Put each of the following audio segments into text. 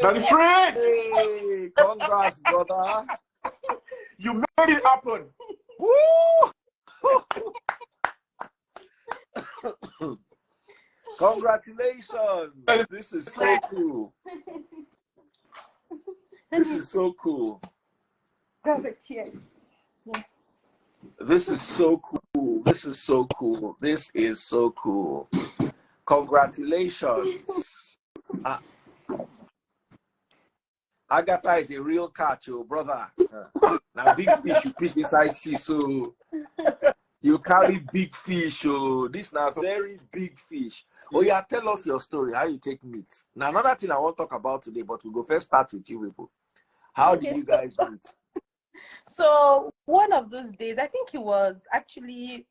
Fred! Hey, congrats, brother. You made it happen. Woo! Congratulations. This is so cool. This is so cool. This is so cool. This is so cool. This is so cool. Congratulations. Agatha is a real catch, oh brother. Now big fish you fish inside sea, so you carry big fish. Oh, this now very big fish. Oh yeah, tell us your story. How you take meat. Now another thing I want to talk about today, but we'll go first start with you people. How did you guys meet? So one of those days, I think it was actually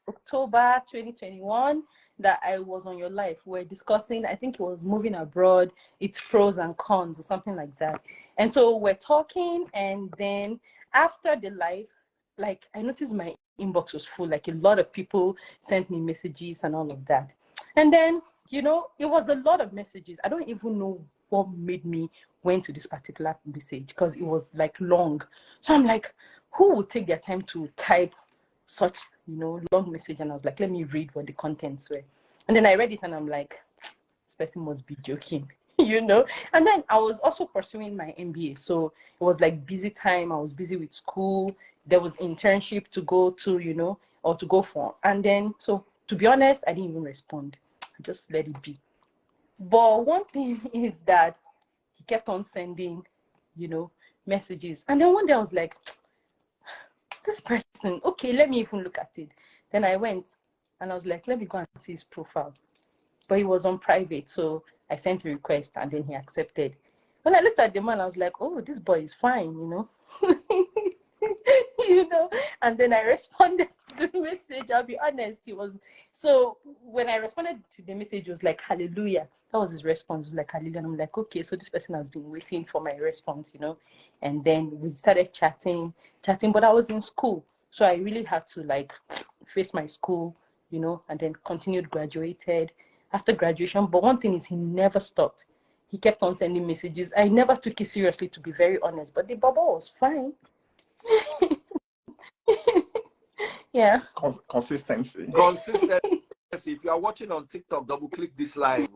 October 2021 that I was on your live. We're discussing, I think it was moving abroad, its pros and cons or something like that. And so we're talking, and then after the live, like I noticed my inbox was full, like a lot of people sent me messages and all of that. And then, you know, it was a lot of messages. I don't even know what made me went to this particular message because it was like long. So I'm like, who would take their time to type such, you know, long message? And I was like, let me read what the contents were. And then I read it and I'm like, this person must be joking, you know? And then I was also pursuing my MBA. So it was like busy time. I was busy with school. There was internship to go to, you know, or to go for. And then, so to be honest, I didn't even respond. I just let it be. But one thing is that he kept on sending, you know, messages. And then one day I was like, this person, okay, let me even look at it. Then I went and I was like, let me go and see his profile. But he was on private, so I sent a request and then he accepted. When I looked at the man, I was like, oh, this boy is fine, you know. You know, and then I responded to the message. I'll be honest, he was, so when I responded to the message, it was like, hallelujah. That was his response. It was like, hallelujah. And I'm like, okay, so this person has been waiting for my response, you know. And then we started chatting, but I was in school. So I really had to like face my school, you know, and then graduated after graduation. But one thing is he never stopped. He kept on sending messages. I never took it seriously, to be very honest, but the baba was fine. Yeah. Consistency. If you are watching on TikTok, double click this live.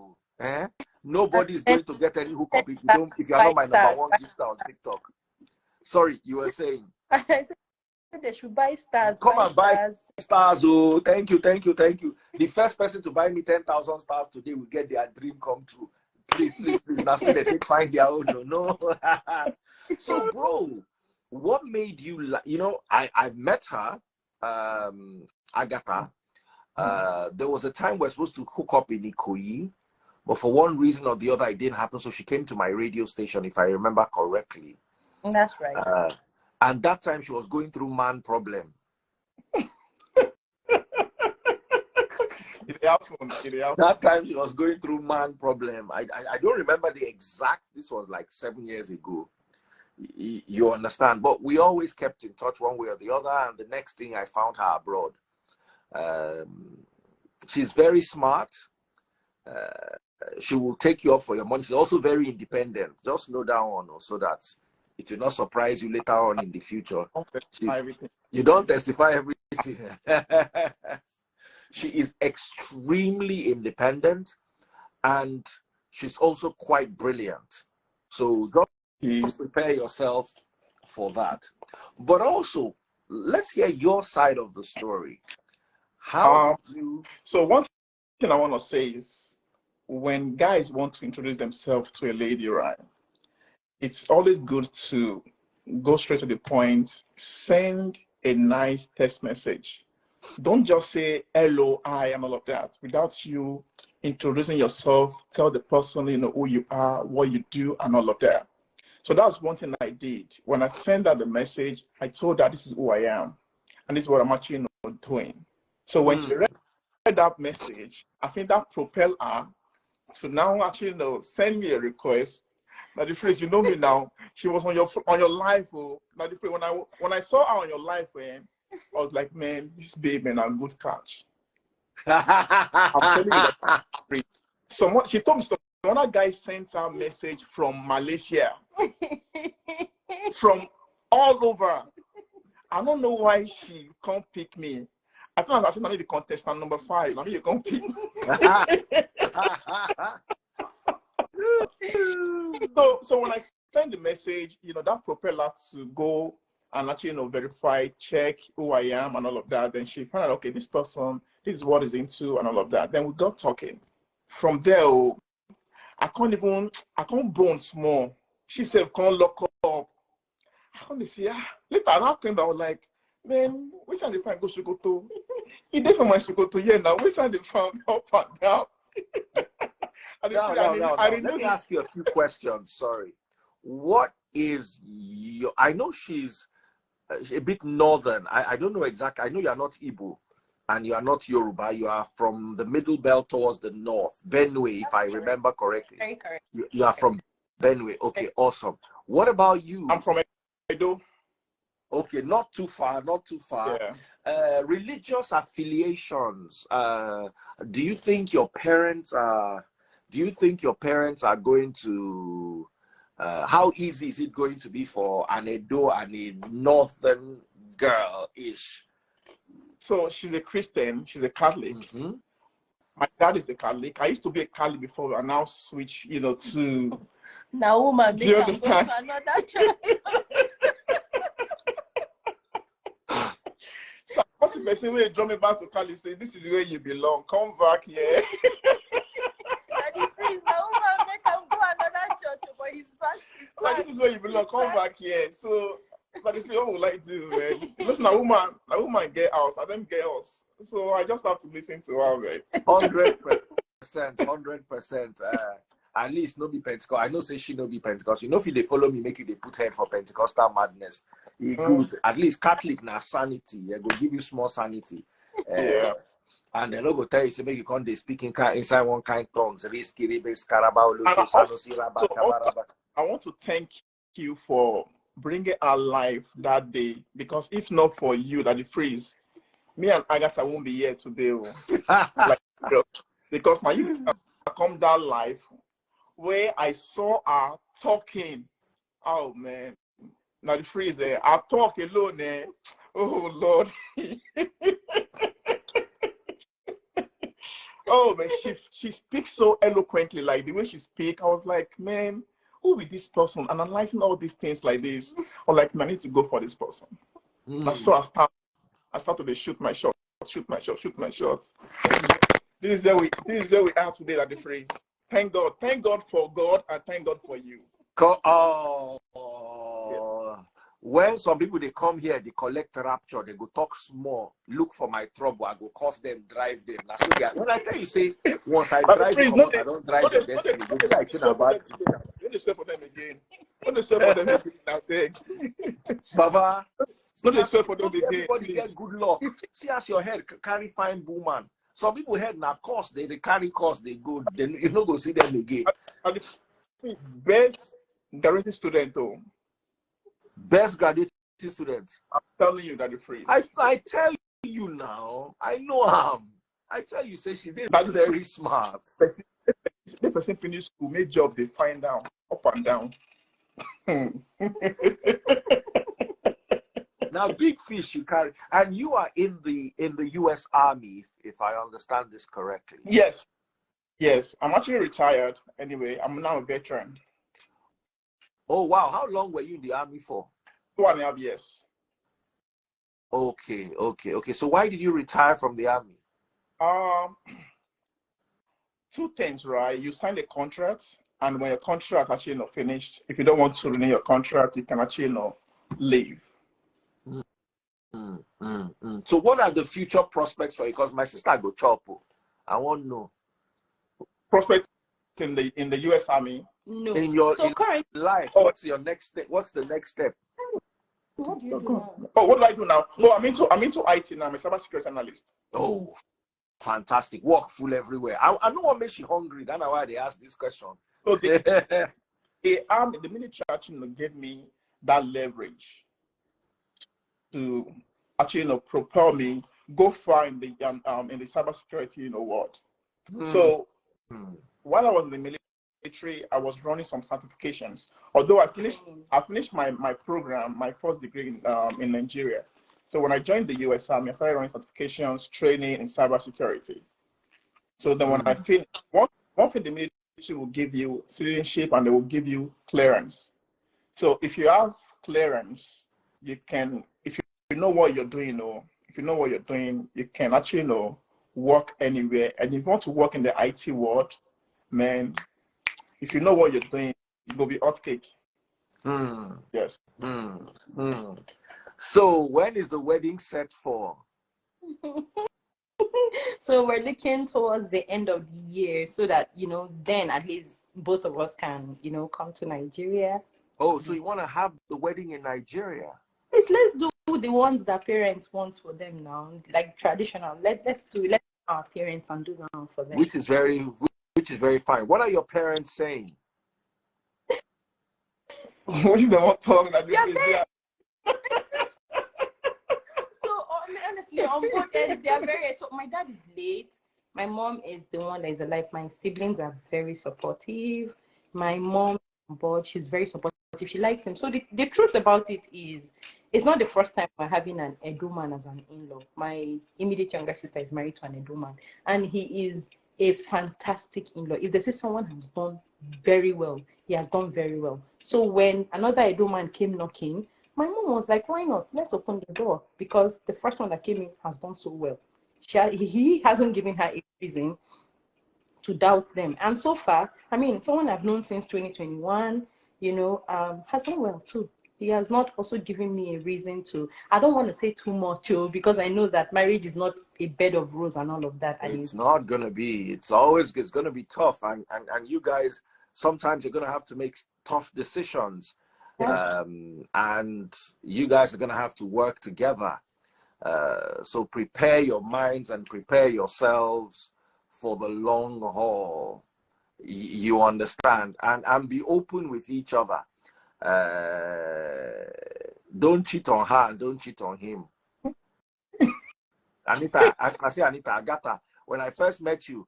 Nobody is going to get any hookup if you are not my number one gifter on TikTok. Sorry, you were saying. I said they should buy stars. Come and buy stars. Oh, thank you. The first person to buy me 10,000 stars today will get their dream come true. Please. Now say they take find their own. No. So, bro, what made you? You know, I met her, Agatha. There was a time we were supposed to hook up in Ikoyi, but for one reason or the other, it didn't happen. So she came to my radio station, if I remember correctly. That's right. And that time she was going through man problem. That time she was going through man problem. I don't remember the exact. This was like 7 years ago. You understand? But we always kept in touch one way or the other. And the next thing, I found her abroad. She's very smart. She will take you up for your money. She's also very independent. Just know that one, so that it will not surprise you later on in the future. You don't testify everything. She is extremely independent, and she's also quite brilliant. So just prepare yourself for that. But also, let's hear your side of the story. How did you... So one thing I want to say is, when guys want to introduce themselves to a lady, right, it's always good to go straight to the point, send a nice text message. Don't just say hello, I, and all of that without you introducing yourself, tell the person, you know, who you are, what you do, and all of that. So that's one thing I did. When I sent her the message, I told her this is who I am, and this is what I'm actually doing. So when she read that message, I think that propelled her to now actually send me a request. Now the phrase, you know me now. She was on your live. Now the phrase, when I saw her on your live, I was like, man, this babe, man, a good catch. I'm telling you that. She told me another guy sent her a message from Malaysia, from all over. I don't know why she can't pick me. I thought I said, I need the contestant number 5. I need you can't pick me. So when I send the message, that propelled her to go and actually, verify, check who I am and all of that. Then she found out, okay, this person, this is what he's into and all of that. Then we got talking. From there, I can't bone small. She said, can't lock up. I can't see, later I came back, I was like, man, which time they find go Sokoto? He did for my Sokoto, yeah, now, which time they found up and down? No. Let me ask you a few questions, sorry. What is your, I know she's a bit northern. I don't know exactly. I know you're not Igbo and you are not Yoruba. You are from the middle belt towards the north. Benue, if I remember correctly. Very correct. You are from Benue. Okay, awesome. What about you? I'm from Edo. Okay, not too far, not too far. Yeah. Religious affiliations. Do you think your parents are going to how easy is it going to be for an Edo and a northern girl-ish? So she's a Christian, she's a Catholic. Mm-hmm. My dad is a Catholic. I used to be a Catholic before, and now switch, to. Now, woman, Do you understand? Another church. So what's the person when you draw me back to Cali say, this is where you belong. Come back here. Like, this is where you belong. Come back here. So, like, if you would like to, man. Listen, a woman get house. I don't get house. So I just have to listen to her, man. 100%. At least no be Pentecost. I know say she no be Pentecost. If they follow me, make you they put head for Pentecostal madness. Good. At least Catholic na sanity. They go give you small sanity. Yeah. And then go tell you say make you can't they speak inside one kind tongues. I want to thank you for bringing our life that day, because if not for you, that the freeze, me and Agatha won't be here today. Because now you come that life where I saw her talking. Oh man, now the freeze there. I talk alone. Oh Lord. Oh man, she speaks so eloquently, like the way she speaks. I was like, man, who is this person? Analyzing all these things like this, or like, man, I need to go for this person. And so I started to shoot my shot. This is where we are today at the phrase. Thank God for God, and thank God for you. When some people they come here, they collect rapture, they go talk small, look for my trouble, I go cause them, drive them. Now, so when I tell you, say, once I drive them, I don't drive them, destiny. They be like, saying about you say for them again. Not the say for them again now, beg. Baba, not the say for them again. Everybody get good luck. See as your head carry fine woman. Some people head now course, they carry course, they go, then you don't go see them again. And the best guaranteed student, though. Best graduate students. I'm telling you that the phrase. I tell you now. I know I tell you, say she did very smart. The person finish school, make job, they find out up and down. Now, big fish you carry, and you are in the U.S. Army, if I understand this correctly. Yes. I'm actually retired. Anyway, I'm now a veteran. Oh wow! How long were you in the Army for? 2.5 years. Okay. So why did you retire from the Army? Two things, right? You sign a contract, and when your contract actually not finished, if you don't want to renew your contract, you can actually leave. So what are the future prospects for you? Because my sister go chop. I want to know. Prospects in the U.S. Army. No. In your current life, what's your next step? What's the next step? What do you do now? Oh, what do I do now? Oh, I'm into IT now. I'm a cybersecurity analyst. Oh, fantastic! Work full everywhere. I know what makes you hungry. That's why they ask this question. So the military actually gave me that leverage to actually propel me go far in the cybersecurity world. So while I was in the military, military, I was running some certifications. Although I finished my program, my first degree in Nigeria. So when I joined the US Army, I started running certifications, training in cybersecurity. So then when I finished, one thing the military will give you citizenship and they will give you clearance. So if you have clearance, you can, if you know what you're doing, or if you know what you're doing, you can actually work anywhere. And if you want to work in the IT world, man, if you know what you're doing, it will be hot cake. Yes. So when is the wedding set for? So we're looking towards the end of the year so that, then at least both of us can, come to Nigeria. Oh, so you want to have the wedding in Nigeria? Let's do the ones that parents want for them now, like traditional. Let's our parents and do that for them. Which is very fine. What are your parents saying? What do they want to talk about? So honestly, on both ends, they are very. So my dad is late. My mom is the one that is alive. My siblings are very supportive. My mom is on board. She's very supportive. She likes him. So the truth about it is, it's not the first time we're having an Edo man as an in-law. My immediate younger sister is married to an Edo man, and he is a fantastic in-law. If they say someone has done very well, he has done very well. So when another Edo man came knocking, my mom was like, why not? Let's open the door, because the first one that came in has done so well. He hasn't given her a reason to doubt them. And so far, someone I've known since 2021, has done well too. He has not also given me a reason to, I don't want to say too much, because I know that marriage is not a bed of roses and all of that. It's not going to be. It's going to be tough. And you guys, sometimes you're going to have to make tough decisions. And you guys are going to have to work together. So prepare your minds and prepare yourselves for the long haul. You understand? And be open with each other. Don't cheat on her and don't cheat on him. Anita, Agatha, when I first met you,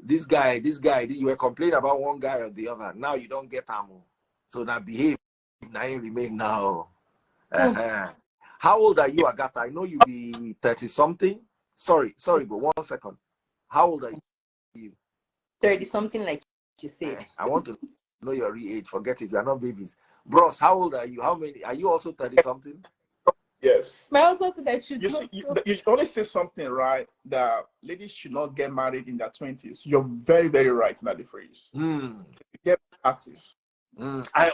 this guy, you were complaining about one guy or the other. Now you don't get him. So now behave. Now you remain now. How old are you, Agatha? I know you be 30-something. Sorry, but 1 second. How old are you? 30-something, like you said. I want to know your real age. Forget it. You are not babies. Bros, how old are you? How many? Are you also 30-something? Yes. My husband said that you always say something, right? That ladies should not get married in their 20s. You're very, very right in that phrase. You get artists. I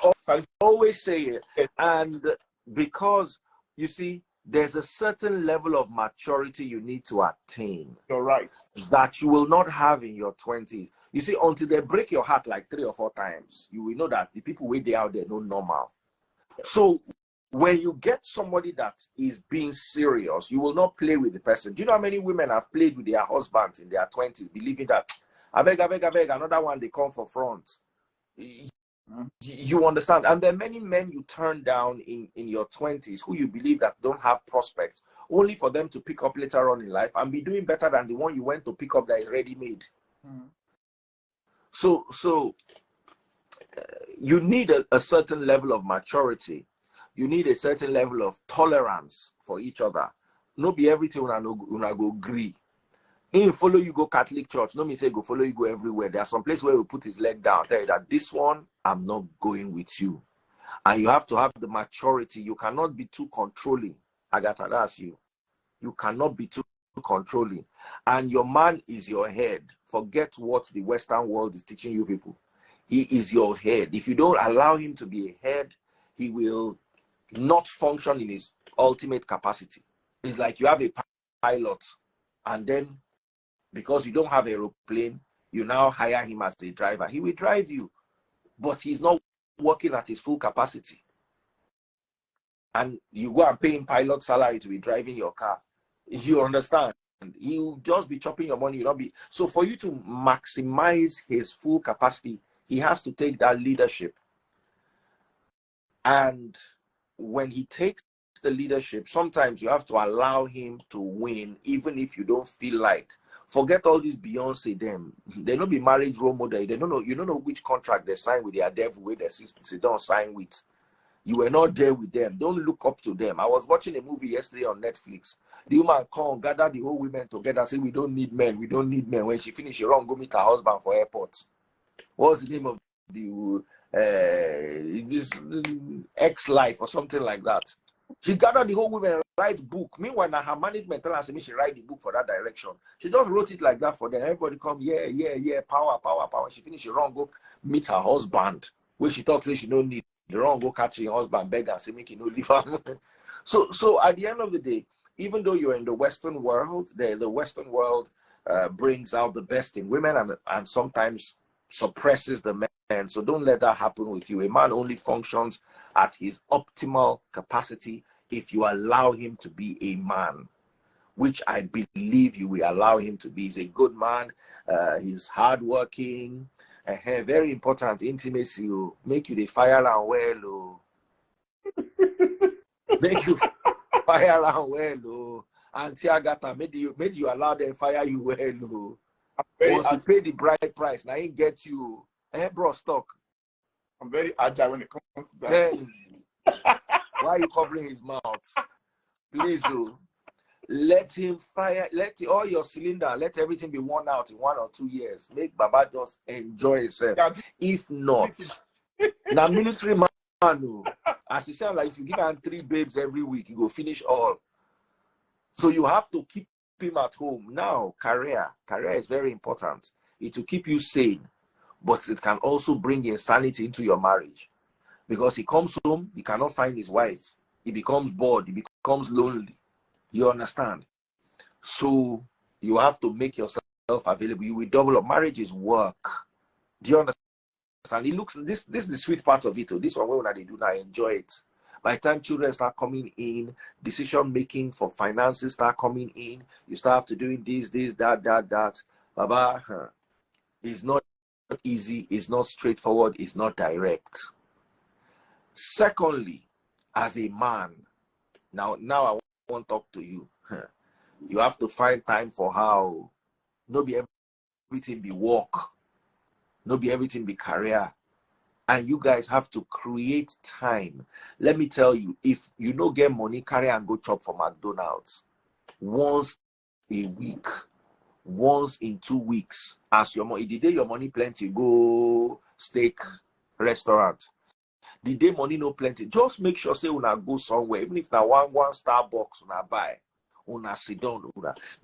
always say it. And because, you see, there's a certain level of maturity you need to attain. You're right. That you will not have in your 20s. You see, until they break your heart like 3 or 4 times, you will know that the people way they out there know normal. So when you get somebody that is being serious, you will not play with the person. Do you know how many women have played with their husbands in their 20s, believing that, I beg, another one, they come for front. You understand? And there are many men you turn down in your 20s who you believe that don't have prospects, only for them to pick up later on in life and be doing better than the one you went to pick up that is ready-made. So you need a certain level of maturity. You need a certain level of tolerance for each other. No be everything una go agree. In follow you go Catholic church, no me say go follow you go everywhere. There are some places where he will put his leg down, tell you that this one, I'm not going with you. And you have to have the maturity. You cannot be too controlling. Agatha, that's you. You cannot be too controlling. And your man is your head. Forget what the Western world is teaching you people. He is your head. If you don't allow him to be a head, he will not function in his ultimate capacity. It's like you have a pilot, and then because you don't have an aeroplane, you now hire him as a driver. He will drive you, but he's not working at his full capacity. And you go and pay him pilot salary to be driving your car. You understand? He'll just be chopping your money. You'll not be. So for you to maximize his full capacity, he has to take that leadership. And when he takes the leadership, sometimes you have to allow him to win, even if you don't feel like. Forget all these Beyonce them. They don't be marriage role model. They don't know. You don't know which contract they sign with their devil, where their sisters they don't sign with. You were not there with them. Don't look up to them. I was watching a movie yesterday on Netflix. The woman come, gather the whole women together, say we don't need men. We don't need men. When she finish, she run go meet her husband for airport. What's the name of the this ex-life or something like that? She gathered the whole women, write book. Meanwhile, now her management tell her say she write the book for that direction. She just wrote it like that for them. Everybody come, yeah, power. She finish, she run go meet her husband, where she talks say she don't need. The wrong go catch your husband, beg and say make you no leave him. So at the end of the day, even though you're in the Western world, the Western world brings out the best in women and sometimes suppresses the men. So don't let that happen with you. A man only functions at his optimal capacity if you allow him to be a man, which I believe you will allow him to be. He's a good man. He's hardworking. Very important, intimacy. Make you the fire around well. Make you fire around well. Auntie Agatha, made you allow them fire you well. Once you pay the bride price, now he get you. Bro, stock. I'm very agile when it comes to that. Why are you covering his mouth? Please do. Let him fire, all your cylinder, let everything be worn out in 1 or 2 years. Make Baba just enjoy himself. If not, now military man, as you say, like if you give him 3 babes every week, you go finish all. So you have to keep him at home. Now, career is very important. It will keep you sane, but it can also bring insanity into your marriage. Because he comes home, he cannot find his wife. He becomes bored, he becomes lonely. You understand? So you have to make yourself available. You will double up. Marriage is work. Do you understand? It looks this is the sweet part of it. This one when they do now, enjoy it. By the time children start coming in, decision making for finances start coming in, you start to doing this, that. Baba, it's not easy, it's not straightforward, it's not direct. Secondly, as a man, now I want to talk to you. You have to find time for how not be everything be work, not be everything be career, and you guys have to create time. Let me tell you, if you don't get money, carry and go chop for McDonald's once a week, once in 2 weeks. As your money, the day your money plenty, go steak restaurant. The day money no plenty, just make sure say una go somewhere, even if na one Starbucks una buy, una sit down.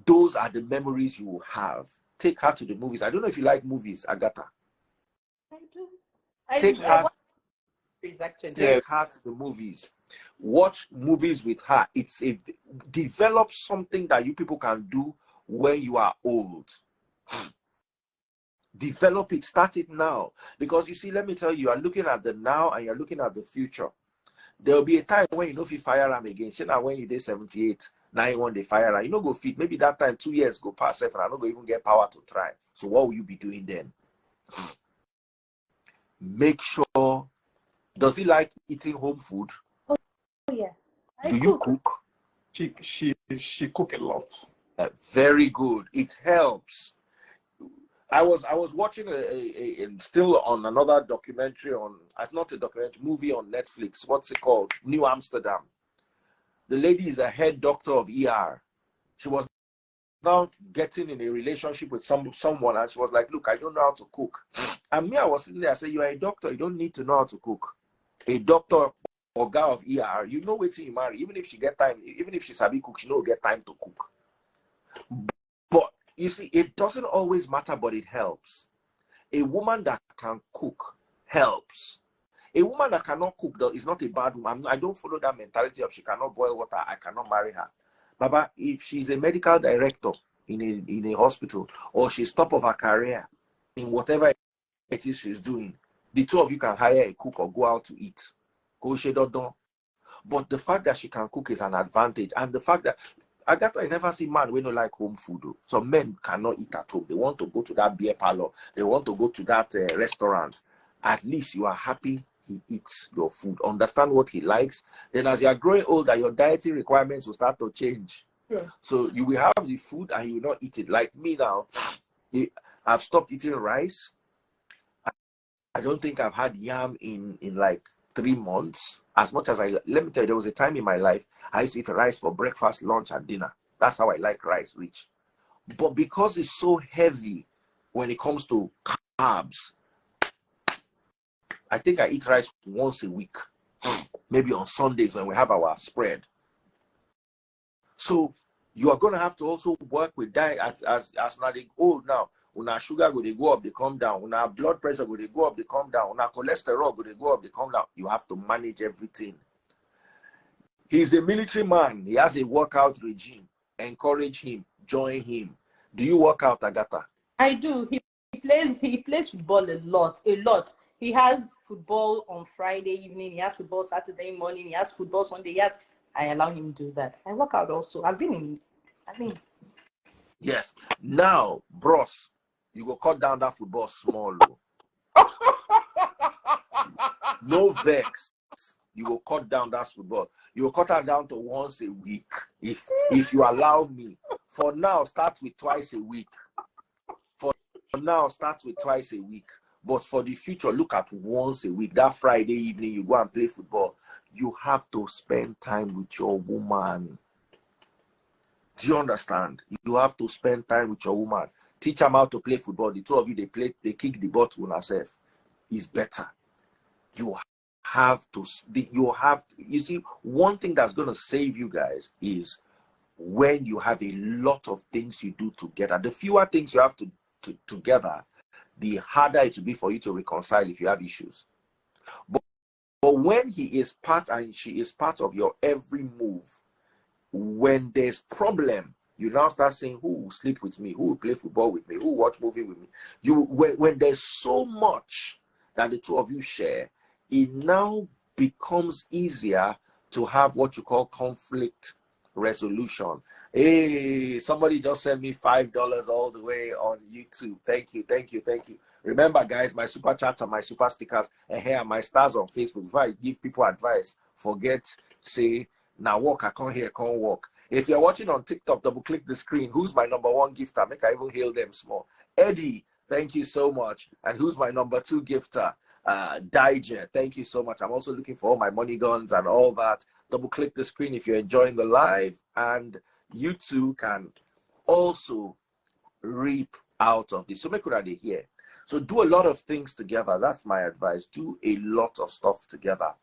Those are the memories you will have. Take her to the movies. I don't know if you like movies, Agatha. I do. Take her to the movies. Watch movies with her. Develop something that you people can do when you are old. Develop it, start it now. Because you see, let me tell you, you are looking at the now and you're looking at the future. There will be a time when you know if you fire them again. Now when you did 78, 91 they fire them. You know go fit. Maybe that time 2 years go past 7 and I'm not going to even get power to try. So what will you be doing then? Make sure. Does he like eating home food? Oh yeah. Do you cook? She cook a lot. Very good. It helps. I was watching still on another documentary not a documentary, movie on Netflix. What's it called? New Amsterdam. The lady is a head doctor of ER. She was now getting in a relationship with someone, and she was like, "Look, I don't know how to cook." And me, I was sitting there. I said, "You are a doctor. You don't need to know how to cook. A doctor or guy of ER, you know wait till you marry. Even if she get time, even if she's sabi cook, she don't get time to cook." But you see, it doesn't always matter, but it helps. A woman that can cook helps. A woman that cannot cook is not a bad woman. I don't follow that mentality of she cannot boil water, I cannot marry her. Baba, if she's a medical director in a hospital, or she's top of her career in whatever it is she's doing, the two of you can hire a cook or go out to eat. Go she don't know. But the fact that she can cook is an advantage. And the fact that I never see man when don't like home food. Though. Some men cannot eat at home. They want to go to that beer parlor. They want to go to that restaurant. At least you are happy he eats your food. Understand what he likes. Then as you are growing older, your dietary requirements will start to change. Sure. So you will have the food and you will not eat it. Like me now, I've stopped eating rice. I don't think I've had yam in like 3 months. As much as let me tell you, there was a time in my life I used to eat rice for breakfast, lunch, and dinner. That's how I like rice, Rich. But because it's so heavy when it comes to carbs, I think I eat rice once a week, maybe on Sundays when we have our spread. So you are going to have to also work with diet as now they old now. When our sugar go, they go up, they come down. When our blood pressure go, they go up, they come down. When our cholesterol go, they go up, they come down. You have to manage everything. He's a military man. He has a workout regime. Encourage him. Join him. Do you work out, Agatha? I do. He plays football a lot. He has football on Friday evening. He has football Saturday morning. He has football Sunday. I allow him to do that. I work out also. I've been. Yes. Now, bros, you go cut down that football small. No vex. You will cut down that football. You will cut that down to once a week. If you allow me. For now, start with twice a week. But for the future, look at once a week. That Friday evening, you go and play football. You have to spend time with your woman. Do you understand? You have to spend time with your woman. Teach them how to play football. The two of you, they kick the ball to yourself. It's better. You see, one thing that's going to save you guys is when you have a lot of things you do together. The fewer things you have to together, the harder it will be for you to reconcile if you have issues. But when he is part and she is part of your every move, when there's problem, you now start saying, who will sleep with me? Who will play football with me? Who will watch movie with me? When there's so much that the two of you share, it now becomes easier to have what you call conflict resolution. Hey, somebody just sent me $5 all the way on YouTube. Thank you. Remember, guys, my super chats and my super stickers, and here are my stars on Facebook. Before I give people advice, forget, say, now walk, I can't hear, can't walk. If you're watching on TikTok, double click the screen. Who's my number one gifter? Make I even hail them small. Eddie, thank you so much. And who's my number two gifter? Daija, thank you so much. I'm also looking for all my money guns and all that. Double click the screen if you're enjoying the live, and you too can also reap out of this. So make sure they here. So do a lot of things together. That's my advice. Do a lot of stuff together.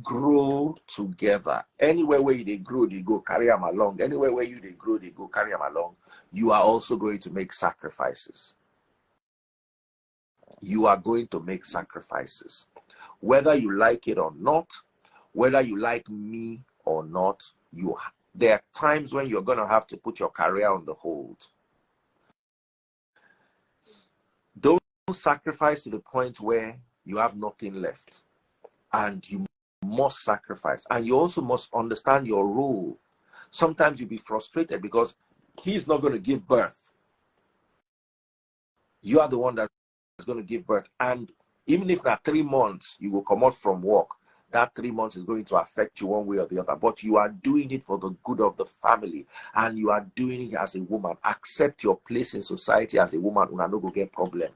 Grow together. Anywhere where they grow, they go carry them along. Anywhere where they grow, they go carry them along. You are also going to make sacrifices. You are going to make sacrifices. Whether you like it or not, whether you like me or not, there are times when you're going to have to put your career on the hold. Don't sacrifice to the point where you have nothing left. And you must sacrifice. And you also must understand your role. Sometimes you'll be frustrated because he's not going to give birth. You are the one that's going to give birth. And even if na 3 months you will come out from work, that 3 months is going to affect you one way or the other. But you are doing it for the good of the family, and you are doing it as a woman. Accept your place in society as a woman. Una no go get problem.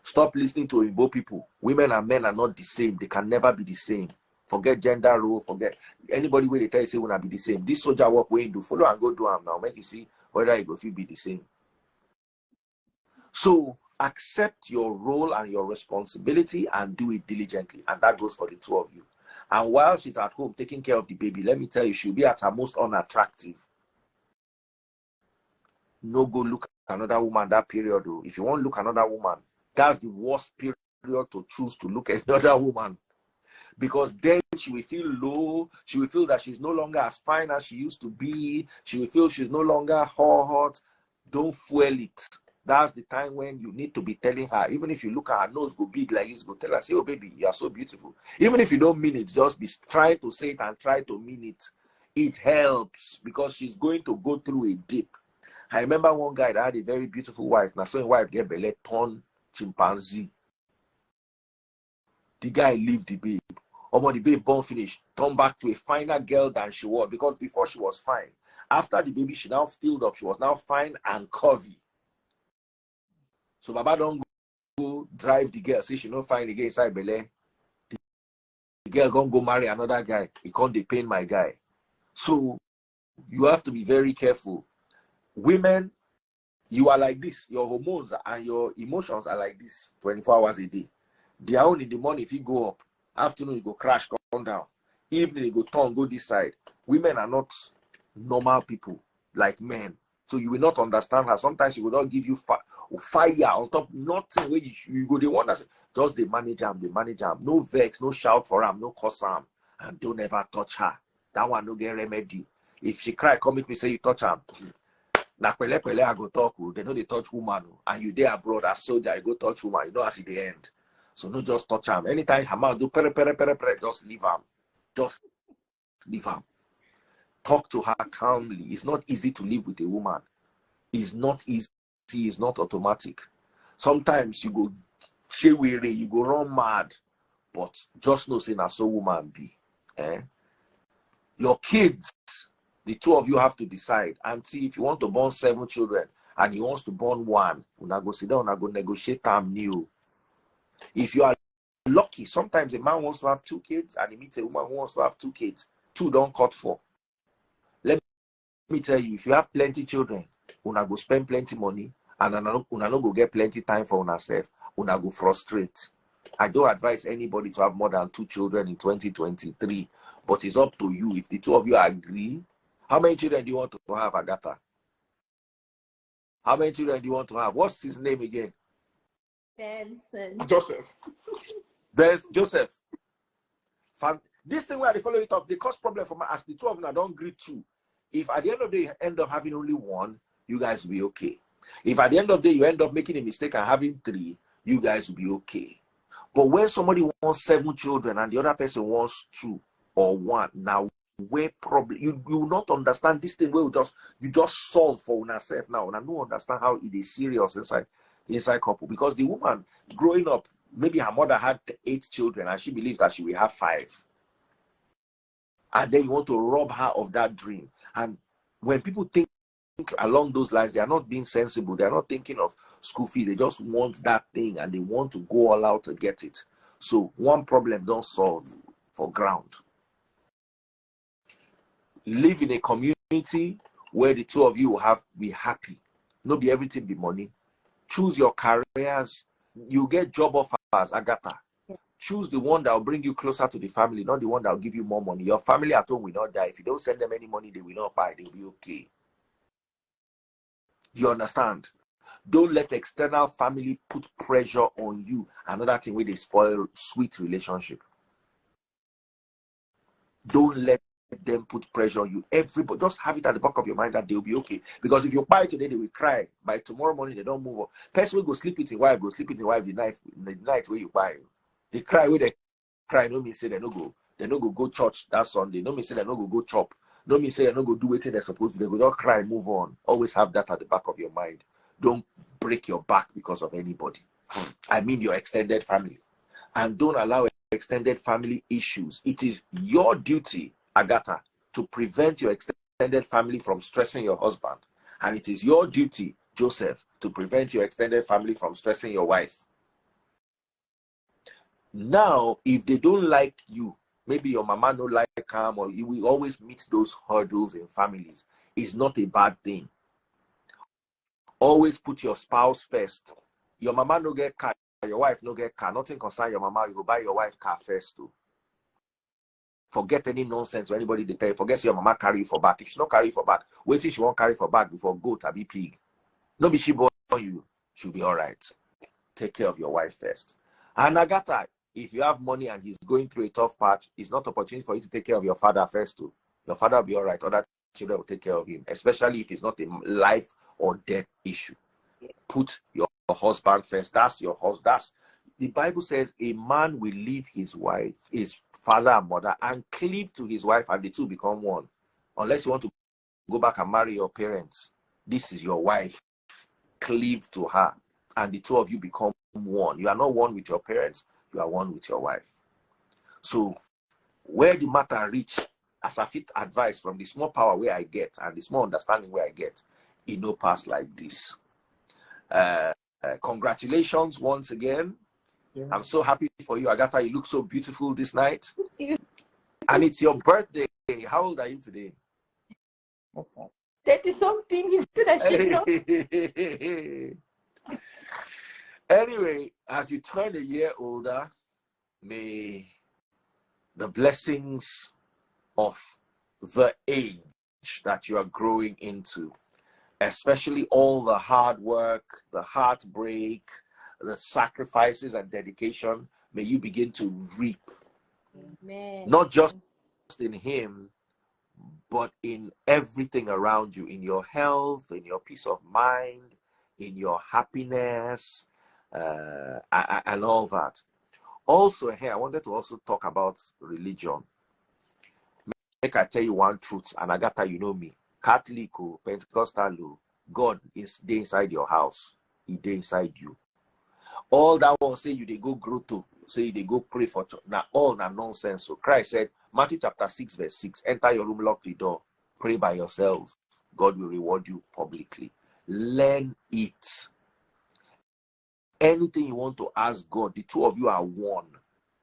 Stop listening to Igbo people. Women and men are not the same. They can never be the same. Forget gender role. Forget anybody where they tell you say wanna be the same. This soldier work where you do, follow and go do them now. Make you see whether it will be the same. So accept your role and your responsibility and do it diligently. And that goes for the two of you. And while she's at home taking care of the baby, let me tell you, she'll be at her most unattractive. No go look at another woman that period. Though. If you want to look at another woman, that's the worst period to choose to look at another woman. Because then she will feel low. She will feel that she's no longer as fine as she used to be. She will feel she's no longer hot. Don't fuel it. That's the time when you need to be telling her, even if you look at her nose go big like this, go tell her, say, oh baby, you are so beautiful. Even if you don't mean it, just be trying to say it and try to mean it. It helps because she's going to go through a dip. I remember one guy that had a very beautiful wife. Now, so his wife get belly torn chimpanzee. The guy leave the babe. The babe born finish, turn back to a finer girl than she was, because before she was fine. After the baby, she now filled up. She was now fine and curvy. So Baba don't go drive the girl. See, she not find the girl inside Bele. The girl gonna go marry another guy. He can't pain my guy. So you have to be very careful. Women, you are like this. Your hormones and your emotions are like this 24 hours a day. They are only in the morning. If you go up, afternoon you go crash, come down. Evening you go turn, go this side. Women are not normal people like men. So you will not understand her. Sometimes she will not give you fire on top, nothing where you go. They want us just they manage them, No vex, no shout for them, no cuss them, and don't ever touch her. That one no get remedy. If she cry, come with me, say you touch her. Na pele I go talk. They know they touch woman, and you there abroad as soldier, you go touch woman. You know as it the end. So no just touch them. Anytime her mouth do pere, just leave them. Just leave them. Talk to her calmly. It's not easy to live with a woman. It's not easy. It's not automatic. Sometimes you go weary, you go run mad, but just know say na so woman be. Your kids, the two of you have to decide and see if you want to born 7 children and he wants to born 1. Una go sit down, una go negotiate time new. If you are lucky, sometimes a man wants to have 2 kids and he meets a woman who wants to have 2 kids. 2 don't cut 4. Let me tell you, if you have plenty children, una go spend plenty money and una no go get plenty time for una self. Una go frustrate. I don't advise anybody to have more than 2 children in 2023, but it's up to you. If the two of you agree, how many children do you want to have, Agatha? How many children do you want to have? What's his name again? Benson. Joseph. This thing where they follow it up, they cause problem for me as the two of them don't agree to. If at the end of the day you end up having only 1, you guys will be okay. If at the end of the day you end up making a mistake and having 3, you guys will be okay. But when somebody wants 7 children and the other person wants 2 or 1, now where problem you will not understand this thing where you just solve for yourself now. And I don't understand how it is serious inside couple, because the woman growing up, maybe her mother had 8 children and she believes that she will have 5. And then you want to rob her of that dream. And when people think along those lines, they are not being sensible. They are not thinking of school fee. They just want that thing and they want to go all out to get it. So one problem don't solve for ground. Live in a community where the two of you will be happy. Not be everything be money. Choose your careers. You get job offers, Agatha. Choose the one that will bring you closer to the family, not the one that will give you more money. Your family at home will not die. If you don't send them any money, they will not buy. They'll be okay. You understand? Don't let external family put pressure on you. Another thing where they spoil sweet relationship. Don't let them put pressure on you. Everybody, just have it at the back of your mind that they'll be okay. Because if you buy today, they will cry. By tomorrow morning, they don't move on. Person will go sleep with his wife, the night where you buy. They cry where they cry. No mean say they no go church that Sunday. No mean say they no go chop. No mean say they no go do what they're supposed to. They go not cry, move on. Always have that at the back of your mind. Don't break your back because of anybody. I mean your extended family. And don't allow extended family issues. It is your duty, Agatha, to prevent your extended family from stressing your husband. And it is your duty, Joseph, to prevent your extended family from stressing your wife. Now, if they don't like you, maybe your mama no like him, or you will always meet those hurdles in families. It's not a bad thing. Always put your spouse first. Your mama no get car, your wife no get car. Nothing concern your mama. You go buy your wife car first too. Forget any nonsense when anybody they tell you. Forget your mama carry you for back. If she not carry you for back, wait till she won't carry for back before goat or be pig. No be she born you. She'll be all right. Take care of your wife first. And Agatha, if you have money and he's going through a tough patch, it's not opportunity for you to take care of your father first too. Your father will be all right. Other children will take care of him, especially if it's not a life or death issue. Put your husband first. That's your husband. The Bible says a man will leave his wife, his father and mother, and cleave to his wife, and the two become one. Unless you want to go back and marry your parents, this is your wife. Cleave to her, and the two of you become one. You are not one with your parents, you are one with your wife. So where the matter reach, as I fit advice from the small power where I get and the small understanding where I get, it no pass like this. Congratulations once again. Yeah. I'm so happy for you, Agatha. You look so beautiful this night. And it's your birthday. How old are you today? 30-something. Anyway, as you turn a year older, may the blessings of the age that you are growing into, especially all the hard work, the heartbreak, the sacrifices and dedication, may you begin to reap. Amen. Not just in him, but in everything around you, in your health, in your peace of mind, in your happiness, and all that. Also here, I wanted to also talk about religion. Make I tell you one truth, and Agatha, you know me, Catholic, Pentecostal, God is there inside your house. He there inside you. All that one say you they go grow to, say they go pray for church. Now all that nonsense. So Christ said, Matthew chapter 6, verse 6, enter your room, lock the door, pray by yourselves. God will reward you publicly. Learn it. Anything you want to ask God, the two of you are one.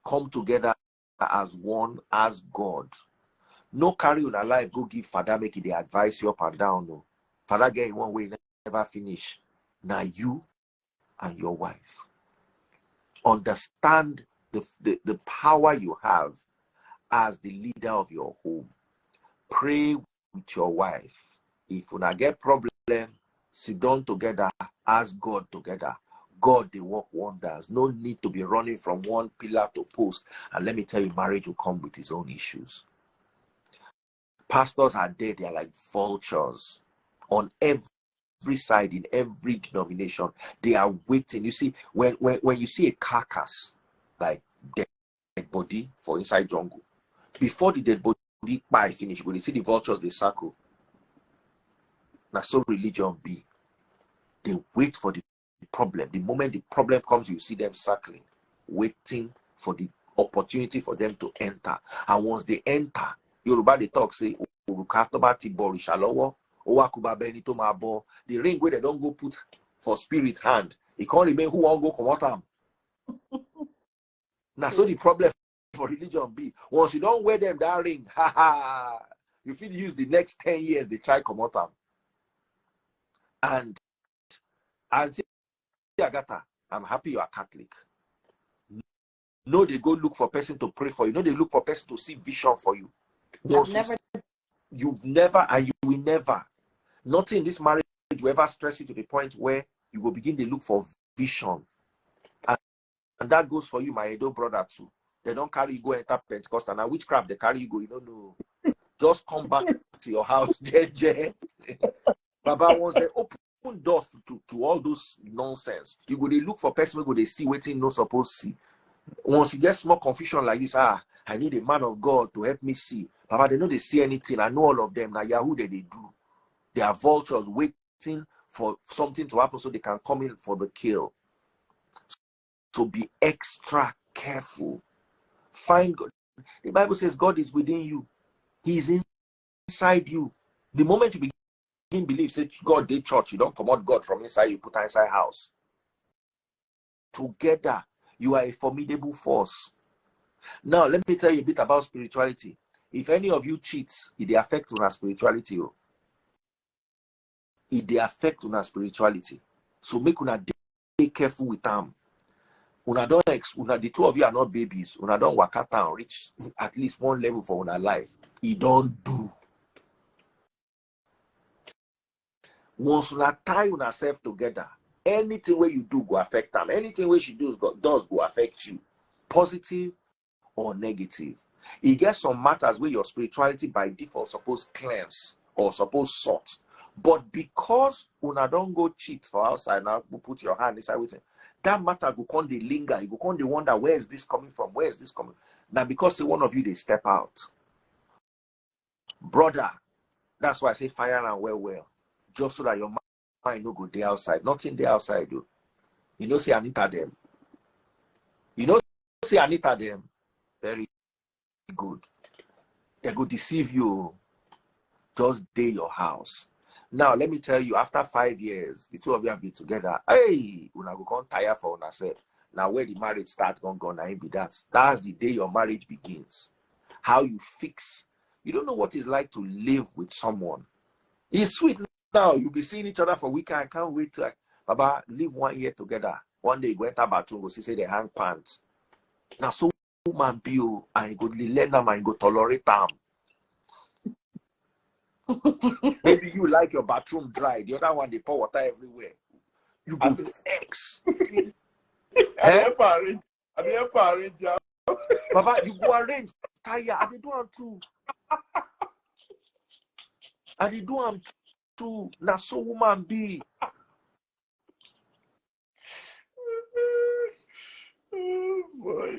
Come together as one, as God. No carry on a life, go give Father, make it the advice you up and down. No. Father get in one way, never finish. Now you and your wife. Understand the power you have as the leader of your home. Pray with your wife. If you not get problem, sit down together, ask God together. God, they work wonders. No need to be running from one pillar to post. And let me tell you, marriage will come with its own issues. Pastors are there. They are like vultures on every side, in every denomination. They are waiting. You see, when you see a carcass, like dead body for inside jungle, before the dead body by finish, when you see the vultures, they circle. Now, so religion be. They wait for the problem. The moment the problem comes, you see them circling, waiting for the opportunity for them to enter. And once they enter, Yoruba they talk say, the ring where they don't go put for spirit hand, it can't remain who won't go come out. Now, so the problem for religion be, once you don't wear them that ring, you feel use the next 10 years they try come out. And Agatha, I'm happy you are Catholic. No, they go look for person to pray for you. No, they look for person to see vision for you. You've never, and you will never. Nothing in this marriage will ever stress you to the point where you will begin to look for vision. And that goes for you, my Edo brother too. They don't carry you go enter Pentecostal. Now, witchcraft they carry you go, you don't know. Just come back to your house, JJ. Baba, once they open doors to all those nonsense, you go they look for person who they see waiting no supposed to see. Once you get small confusion like this, I need a man of God to help me see. Baba, they know they see anything. I know all of them. Now, Yahoo, they do. They are vultures waiting for something to happen so they can come in for the kill. So be extra careful. Find God. The Bible says God is within you. He is inside you. The moment you begin believe, say God did church, you don't come out God from inside, you put her inside house. Together, you are a formidable force. Now, let me tell you a bit about spirituality. If any of you cheats, it affects on our spirituality. It affects on our spirituality. So make una be careful with them. The two of you are not babies. Una don't work out and reach at least one level for una life. It don't do. Once una tie una self together, anything where you do go affect them. Anything where she does go affect you. Positive or negative. It gets some matters where your spirituality by default supposed cleanse or supposed sort. But because una don't go cheat for outside now, put your hand inside with it, that matter go come they linger. You go come they wonder, where is this coming from? Where is this coming? Now because one of you they step out. Brother, that's why I say fire and well. Just so that your mind no go there outside. Nothing there outside though. You know say Anita them. You know say Anita them. Very good. They go deceive you. Just day your house. Now, let me tell you, after 5 years, the two of you have been together. Hey, una go come tire for una self. Now, where the marriage starts, gone, I be that. That's the day your marriage begins. How you fix. You don't know what it's like to live with someone. It's sweet now. You'll be seeing each other for a week. I can't wait to, Baba, live 1 year together. One day, you go enter bathroom, go see, say they hang pants. Now, so man be you, and you go learn them and you go tolerate them. Maybe you like your bathroom dry. The other one, they pour water everywhere. You go X. I never arrange. Baba, you go arrange. Tire. I dey do am too. I dey do am too. Na so woman be. Oh boy.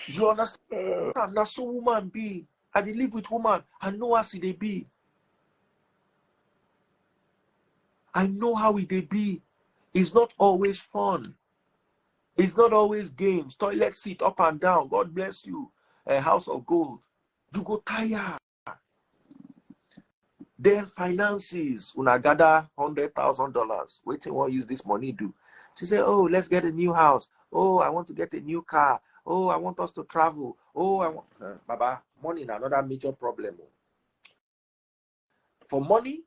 You understand? Na so woman be. I dey live with woman. I know how they be. I know how it they be. It's not always fun. It's not always games. Toilet seat up and down. God bless you. A house of gold. You go tired. Then finances. When I gather $100,000. Waiting, what use this money do? She said, oh, let's get a new house. Oh, I want to get a new car. Oh, I want us to travel. Oh, I want... Baba, money is another major problem. For money,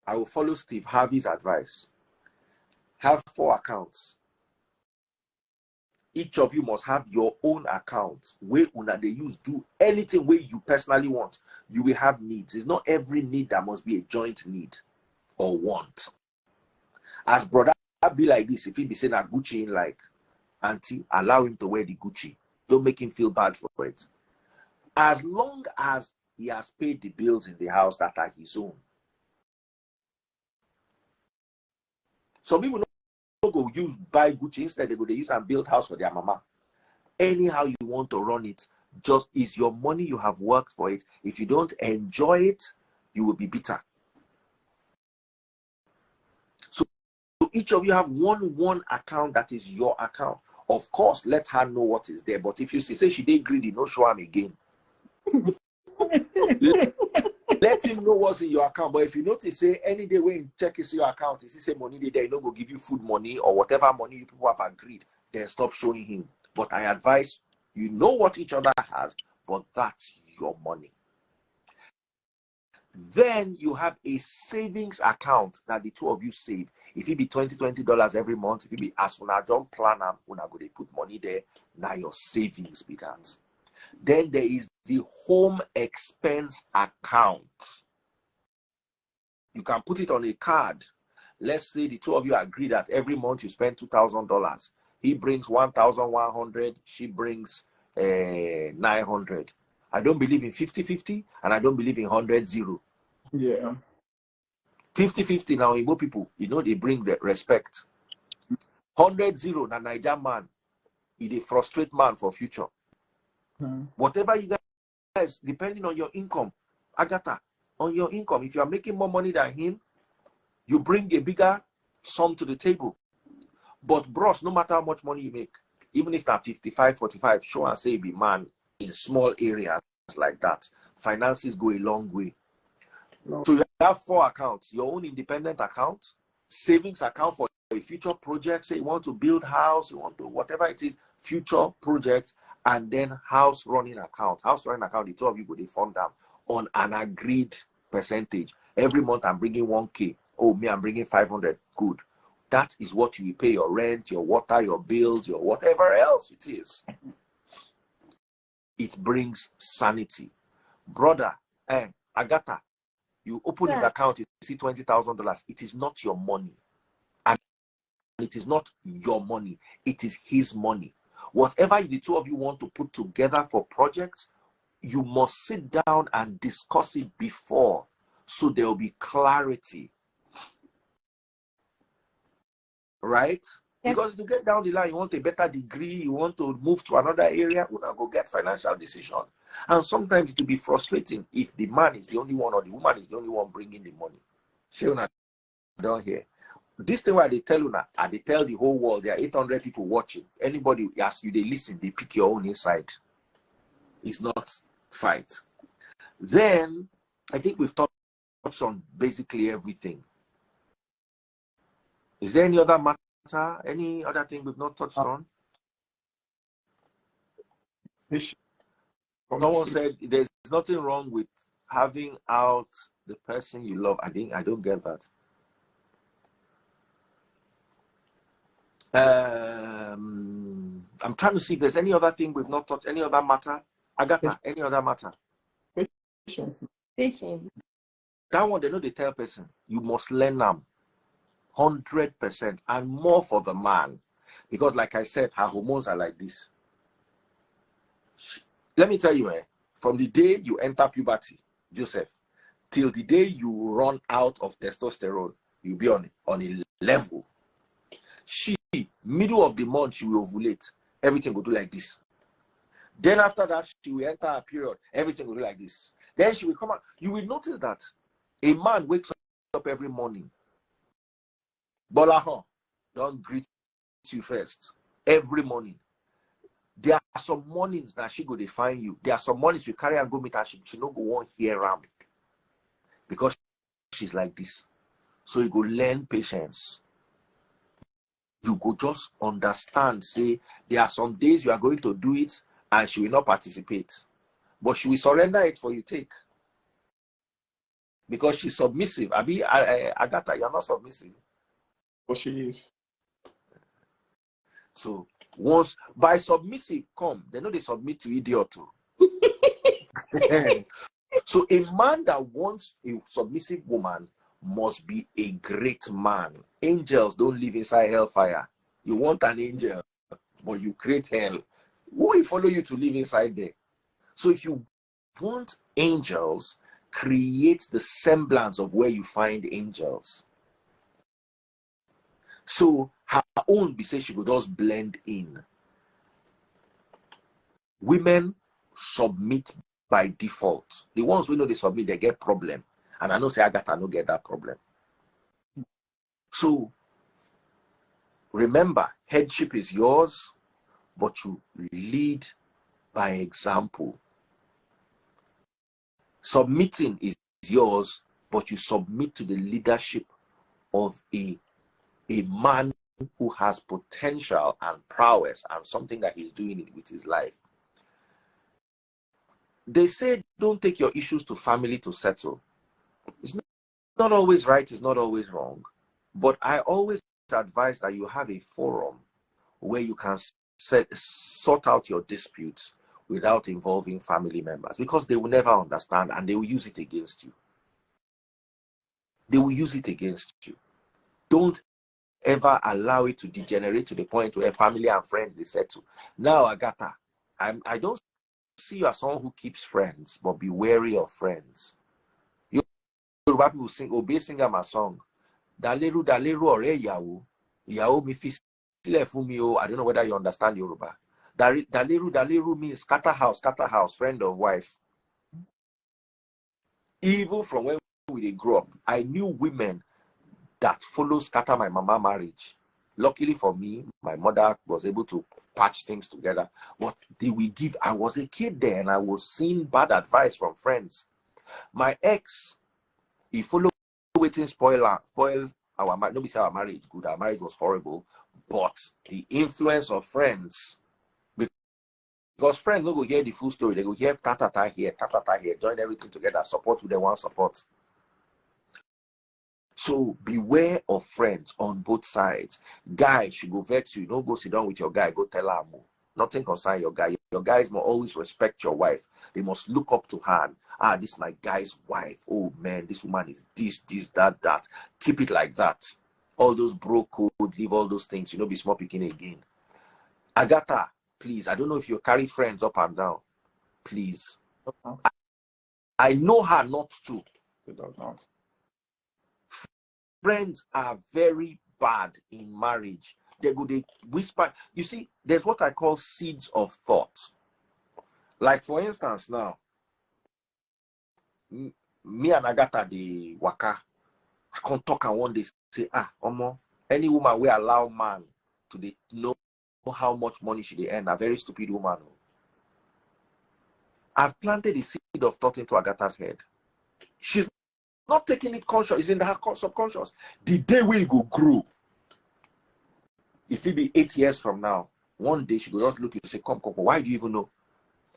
I will follow Steve Harvey's advice. Have 4 accounts. Each of you must have your own account where una they use do anything where you personally want. You will have needs. It's not every need that must be a joint need or want. As brother be like this, if he be saying a Gucci in like auntie, allow him to wear the Gucci. Don't make him feel bad for it. As long as he has paid the bills in the house that are his own. Some people don't go use buy Gucci, instead they go they use and build house for their mama. Anyhow you want to run it, just is your money, you have worked for it. If you don't enjoy it, you will be bitter. So each of you have one account that is your account. Of course, let her know what is there. But if you say she did greedy, no show him again. Let him know what's in your account. But if you notice, say any day when you check is your account, if he say money there, you know, go give you food money or whatever money you people have agreed, then stop showing him. But I advise you know what each other has, but that's your money. Then you have a savings account that the two of you save. If it be $20 every month, if it be as when I don't plan them, when I go they put money there, now your savings be that. Then there is the home expense account. You can put it on a card. Let's say the two of you agree that every month you spend $2,000. He brings 1,100. She brings 900. I don't believe in 50-50, and I don't believe in 100-0. Yeah. 50-50 now, Igbo people, you know, they bring the respect. 100-0, na Niger man, is a frustrate man for future. Whatever you guys, depending on your income, Agatha, on your income, if you are making more money than him, you bring a bigger sum to the table. But bros, no matter how much money you make, even if that 55-45, show and say be man in small areas like that, finances go a long way. No. So you have 4 accounts: your own independent account, savings account for a future project. Say you want to build house, you want to whatever it is, future projects, and then house running account. House running account, the two of you go they fund them on an agreed percentage. Every month I'm bringing 1K. Oh, me, I'm bringing 500. Good. That is what you will pay your rent, your water, your bills, your whatever else it is. It brings sanity. Brother, Agatha, you open his account, you see $20,000. It is not your money. And it is not your money. It is his money. Whatever the two of you want to put together for projects, you must sit down and discuss it before, so there will be clarity. Right? Yep. Because to get down the line, you want a better degree, you want to move to another area, you go get financial decision. And sometimes it will be frustrating if the man is the only one or the woman is the only one bringing the money. Sheona, down here. This thing where they tell you now, and they tell the whole world, there are 800 people watching. Anybody ask you, they listen, they pick your own inside. It's not. fight. Then I think we've touched on basically everything. Is there any other matter? Any other thing we've not touched on? Someone said there's nothing wrong with having out the person you love. I don't get that. I'm trying to see if there's any other thing we've not touched, any other matter. Agatha, any other matter? Patience. That one, they know they tell person, you must learn them 100% and more for the man. Because like I said, her hormones are like this. Let me tell you, from the day you enter puberty, Joseph, till the day you run out of testosterone, you'll be on a level. She, middle of the month, she will ovulate. Everything will do like this. Then after that, she will enter a period. Everything will do like this. Then she will come out. You will notice that a man wakes up every morning. Bolahan, don't greet you first. Every morning. There are some mornings that she go define you. There are some mornings you carry and go meet her. She don't go on here around. Because she's like this. So you go learn patience. You go just understand, say, there are some days you are going to do it and she will not participate. But she will surrender it for you take. Because she's submissive. Agatha, you're not submissive. But she is. So, once, by submissive come, they know they submit to idiot too. So, a man that wants a submissive woman must be a great man. Angels don't live inside hellfire. You want an angel, but you create hell. Who will follow you to live inside there? So if you want angels, create the semblance of where you find angels. So her own be say she could just blend in. Women submit by default. The ones who know they submit, they get problem. And I know say Agatha no get that problem. So remember, headship is yours, but you lead by example. Submitting is yours, but you submit to the leadership of a man who has potential and prowess and something that he's doing it with his life. They say don't take your issues to family to settle. It's not always right, it's not always wrong. But I always advise that you have a forum where you can sort out your disputes without involving family members, because they will never understand and they will use it against you. They will use it against you. Don't ever allow it to degenerate to the point where family and friends they settle. Now, Agatha, I don't see you as someone who keeps friends, but be wary of friends. Yoruba people sing, obey singer my song. Daleru ore ìyàwó mi fi sílẹ̀ fún mi o. I don't know whether you understand Yoruba. Daleru means scatter house, friend of wife. Even from when we grew up, I knew women that follow scatter my mama marriage. Luckily for me, my mother was able to patch things together. But they will give. I was a kid there and I was seeing bad advice from friends. My ex, he followed waiting spoil our marriage. Nobody said our marriage good. Our marriage was horrible. But the influence of friends, because friends don't go hear the full story. They go hear ta here, join everything together, support who they want support. So beware of friends on both sides. Guy should go vex you. Don't go sit down with your guy. Go tell her more. Nothing concern your guy. Your guys must always respect your wife. They must look up to her. This is my guy's wife. Oh man, this woman is this, that. Keep it like that. All those bro code, leave all those things. Be small picking again. Agatha, please. I don't know if you carry friends up and down. Please. I know her not to. Friends are very bad in marriage. They whisper. You see, there's what I call seeds of thought. Like for instance, now, me and Agatha the waka, I can't talk and one day say, Omo, any woman will allow man to know how much money she earn, a very stupid woman. I've planted a seed of thought into Agatha's head. She's not taking it conscious. It's in her subconscious. The day will go grow. If it be 8 years from now, one day she will just look at you and say, come, why do you even know?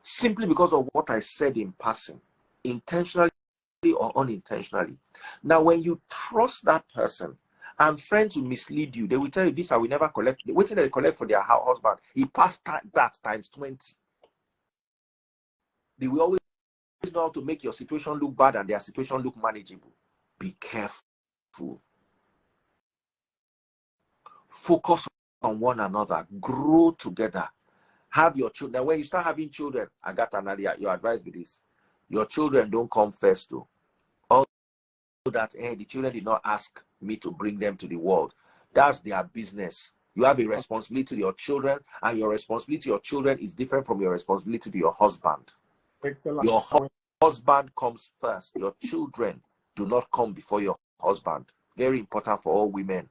Simply because of what I said in passing, intentionally or unintentionally. Now, when you trust that person, and friends will mislead you, they will tell you this, I will never collect. Wait till they collect for their husband. He passed that times 20. They will always know how to make your situation look bad and their situation look manageable. Be careful. Focus on one another. Grow together. Have your children. Now, when you start having children, Agatha, Nadia, your advice with this. Your children don't come first, though. All that, the children did not ask me to bring them to the world. That's their business. You have a responsibility to your children, and your responsibility to your children is different from your responsibility to your husband. Your husband comes first. Your children do not come before your husband. Very important for all women.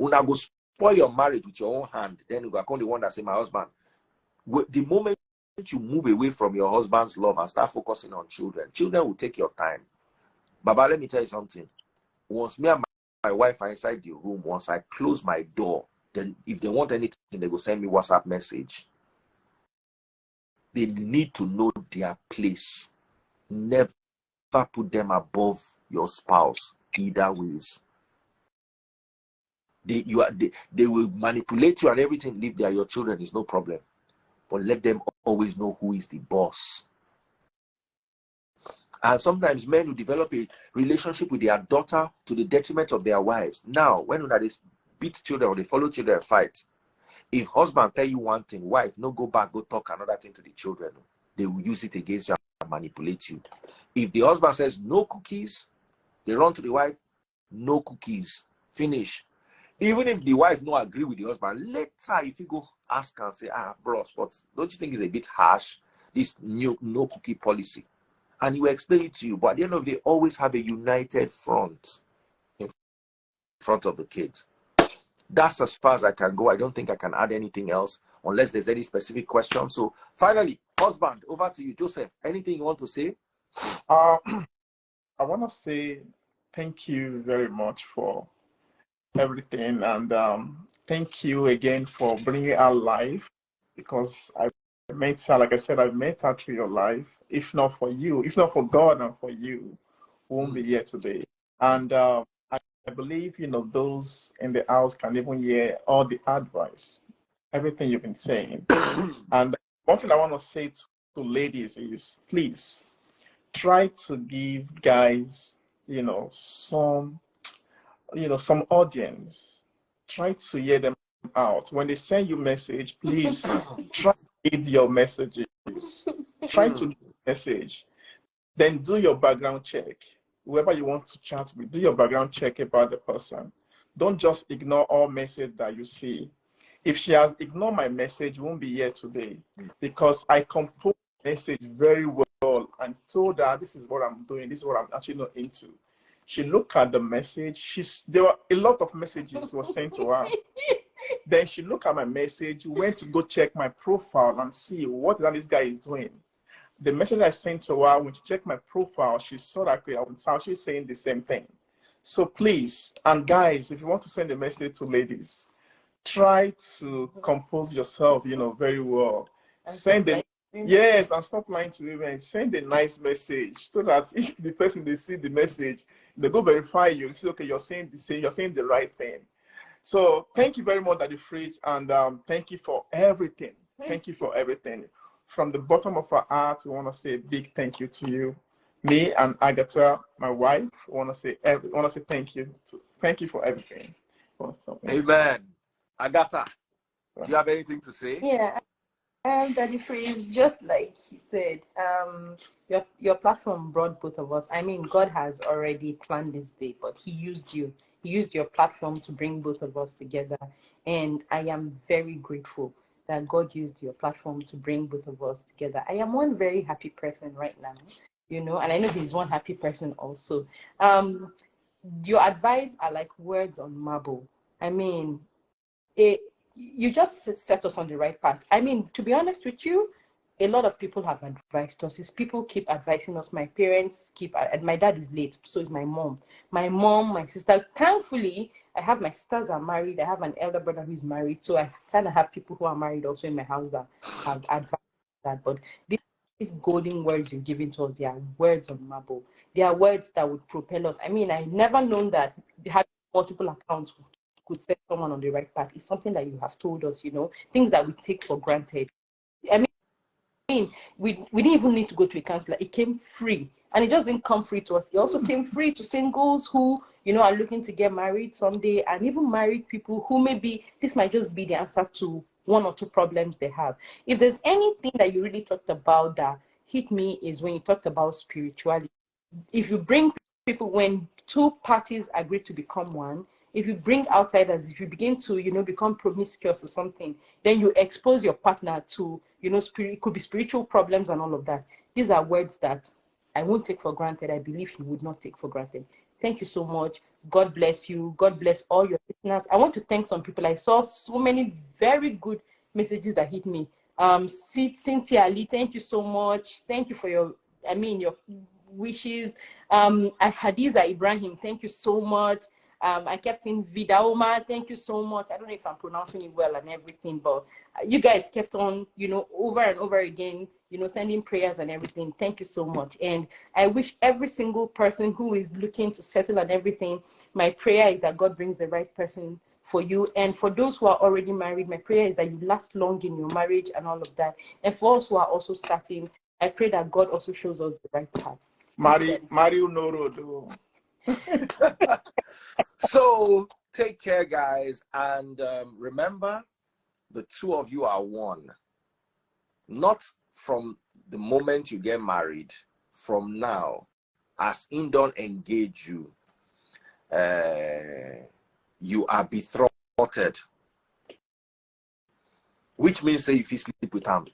Una go spoil your marriage with your own hand, then you go come the one that say, my husband. The moment you move away from your husband's love and start focusing on children, children will take your time. Baba, let me tell you something. Once me and my wife are inside the room, once I close my door, then if they want anything, they go send me WhatsApp message. They need to know their place. Never put them above your spouse, either ways. They will manipulate you and everything. Leave there, your children is no problem. But let them always know who is the boss. And sometimes men will develop a relationship with their daughter to the detriment of their wives. Now, when they beat children or they follow children fight, if husband tell you one thing, wife, no go back, go talk another thing to the children. They will use it against you and manipulate you. If the husband says no cookies, they run to the wife, no cookies, finish. Even if the wife no agree with the husband, later if you go ask and say, bros, but don't you think it's a bit harsh, this new no cookie policy? And he will explain it to you. But at the end of the day, always have a united front in front of the kids. That's as far as I can go. I don't think I can add anything else unless there's any specific question. So finally, husband, over to you. Joseph, anything you want to say? I want to say thank you very much for everything, and thank you again for bringing our life, because I met her, like I said, I met her through your life. If not for you, if not for God and for you, we won't be here today. And I believe, those in the house can even hear all the advice, everything you've been saying. And one thing I want to say to ladies is, please try to give guys, some audience. Try to hear them out. When they send you message, please try to read your messages. Try to read the message. Then do your background check. Whoever you want to chat with, do your background check about the person. Don't just ignore all message that you see. If she has ignored my message, you won't be here today, because I composed the message very well and told her this is what I'm doing, this is what I'm actually not into. She looked at the message. There were a lot of messages were sent to her. Then she looked at my message, went to go check my profile and see what this guy is doing. The message I sent to her, when she checked my profile, she saw that I was actually saying the same thing. So please, and guys, if you want to send a message to ladies, try to compose yourself, very well. Send a Yes, and stop lying to women. Send a nice message so that if the person they see the message, they go verify you and say, okay, you're saying the right thing. So thank you very much, Daddy Fridge, and thank you for everything. Thank you for everything. From the bottom of our heart, we want to say a big thank you to you. Me and Agatha, my wife, want to say thank you. Thank you for everything. Amen. Agatha, do you have anything to say? Yeah. Daddy Freeze, just like he said, your platform brought both of us. I mean, God has already planned this day, but He used you. He used your platform to bring both of us together. And I am very grateful that God used your platform to bring both of us together. I am one very happy person right now, and I know he's one happy person also. Your advice are like words on marble. I mean, you just set us on the right path. I mean, to be honest with you, a lot of people have advised us is people keep advising us. My parents keep, and my dad is late, so is my mom. My sister. Thankfully, I have my sisters are married. I have an elder brother who is married, so I kind of have people who are married also in my house that have advised that. But these golden words you're giving to us, they are words of marble. They are words that would propel us. I mean, I never known that having multiple accounts could set someone on the right path. It's something that you have told us, things that we take for granted. I mean, we didn't even need to go to a counselor. It came free. And it just didn't come free to us. It also came free to singles who, are looking to get married someday, and even married people who maybe this might just be the answer to one or two problems they have. If there's anything that you really talked about that hit me is when you talked about spirituality. If you bring people, when two parties agree to become one, if you bring outsiders, if you begin to, become promiscuous or something, then you expose your partner to, it could be spiritual problems and all of that. These are words that I won't take for granted. I believe he would not take for granted. Thank you so much. God bless you. God bless all your listeners. I want to thank some people. I saw so many very good messages that hit me. Cynthia Ali, thank you so much. Thank you for your wishes. Hadiza Ibrahim, thank you so much. I kept in Vidaoma, thank you so much. I don't know if I'm pronouncing it well and everything, but you guys kept on, over and over again, sending prayers and everything. Thank you so much. And I wish every single person who is looking to settle and everything, my prayer is that God brings the right person for you. And for those who are already married, my prayer is that you last long in your marriage and all of that. And for us who are also starting, I pray that God also shows us the right path. Mario Norodo. So take care, guys, and remember, the two of you are one. Not from the moment you get married, from now, as in don't engage you, you are betrothed, which means that if you sleep with him.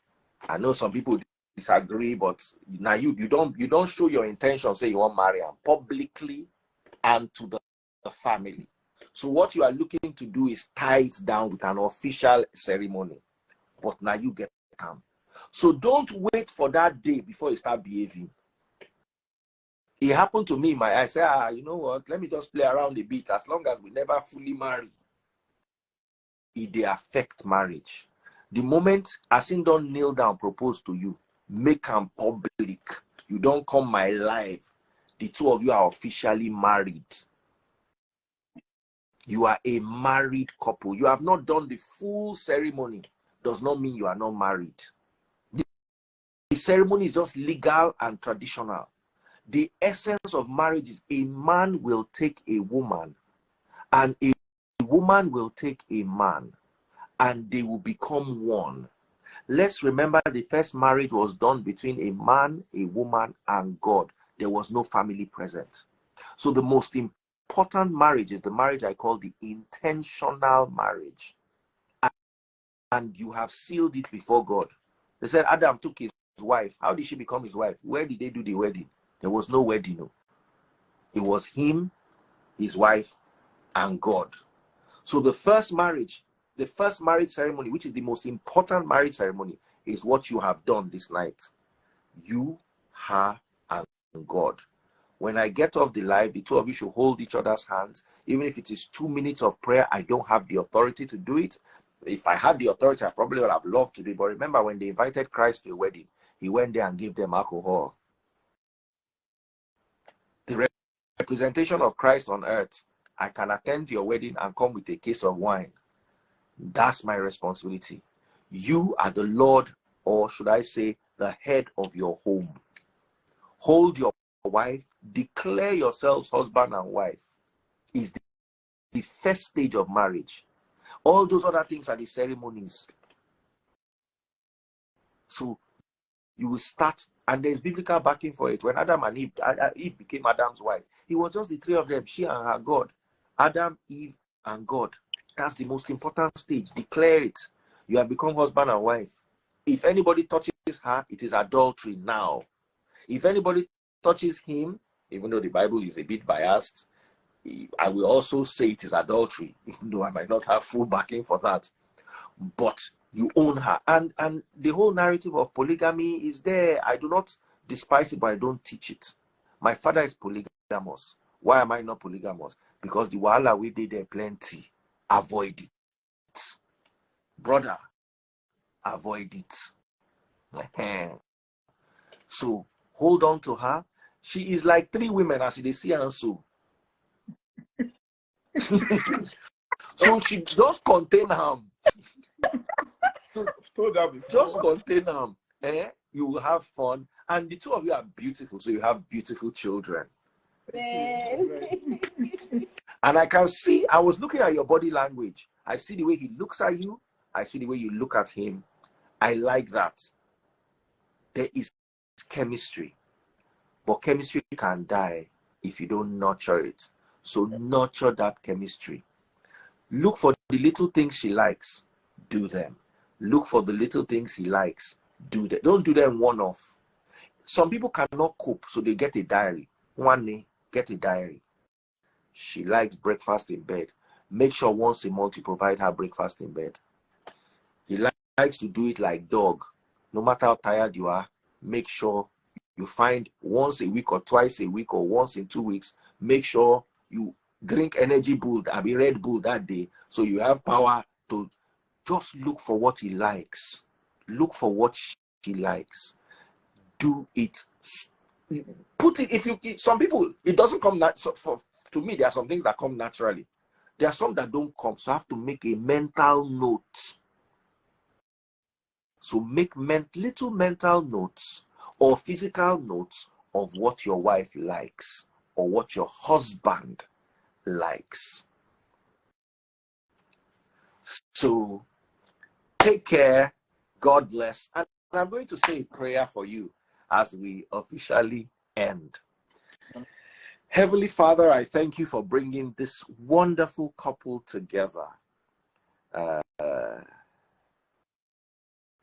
I know some people disagree, but now you don't show your intention, say you want to marry him publicly and to the family. So what you are looking to do is tie it down with an official ceremony. But now you get calm. So don't wait for that day before you start behaving. It happened to me. I said, you know what? Let me just play around a bit. As long as we never fully marry, it affect marriage. The moment Asin don't kneel down, propose to you, make them public. You don't come my life. The two of you are officially married. You are a married couple. You have not done the full ceremony. Does not mean you are not married. The ceremony is just legal and traditional. The essence of marriage is a man will take a woman and a woman will take a man and they will become one. Let's remember the first marriage was done between a man, a woman, and God. There was no family present. So the most important marriage is the marriage I call the intentional marriage. And you have sealed it before God. They said Adam took his wife. How did she become his wife? Where did they do the wedding? There was no wedding. No. It was him, his wife, and God. So the first marriage ceremony, which is the most important marriage ceremony, is what you have done this night. You, her, and God. When I get off the live, the two of you should hold each other's hands. Even if it is 2 minutes of prayer, I don't have the authority to do it. If I had the authority, I probably would have loved to do it. But remember, when they invited Christ to a wedding, he went there and gave them alcohol. The representation of Christ on earth, I can attend your wedding and come with a case of wine. That's my responsibility. You are the Lord, or should I say, the head of your home. Hold your wife, declare yourselves husband and wife. Is the first stage of marriage. All those other things are the ceremonies. So you will start, and there's biblical backing for it. When Adam and Eve became Adam's wife, it was just the three of them, she and her God. Adam, Eve, and God. That's the most important stage. Declare it. You have become husband and wife. If anybody touches her, it is adultery now. If anybody touches him, even though the Bible is a bit biased, I will also say it is adultery, even though I might not have full backing for that. But You own her. And the whole narrative of polygamy is there. I do not despise it, but I don't teach it. My father is polygamous. Why am I not polygamous? Because the wahala we did there plenty. Avoid it. Brother, avoid it. So hold on to her. She is like 3 women as they see and so. So she just contain him. Just contain him. You will have fun. And the 2 of you are beautiful. So you have beautiful children. And I can see, I was looking at your body language. I see the way he looks at you. I see the way you look at him. I like that. There is chemistry. But chemistry can die if you don't nurture it. So nurture that chemistry. Look for the little things she likes. Do them. Look for the little things he likes. Do them. Don't do them one-off. Some people cannot cope, so they get a diary. One day, get a diary. She likes breakfast in bed. Make sure once a month you provide her breakfast in bed. He likes to do it like dog. No matter how tired you are, make sure you find once a week or twice a week or once in 2 weeks, make sure you drink energy bull, Red Bull that day, so you have power to just look for what he likes. Look for what she likes. Do it. Put it, some people, it doesn't come to me, there are some things that come naturally. There are some that don't come, so I have to make a mental note. So make little mental notes or physical notes of what your wife likes or what your husband likes. So take care. God bless. And I'm going to say a prayer for you as we officially end. Heavenly Father, I thank you for bringing this wonderful couple together.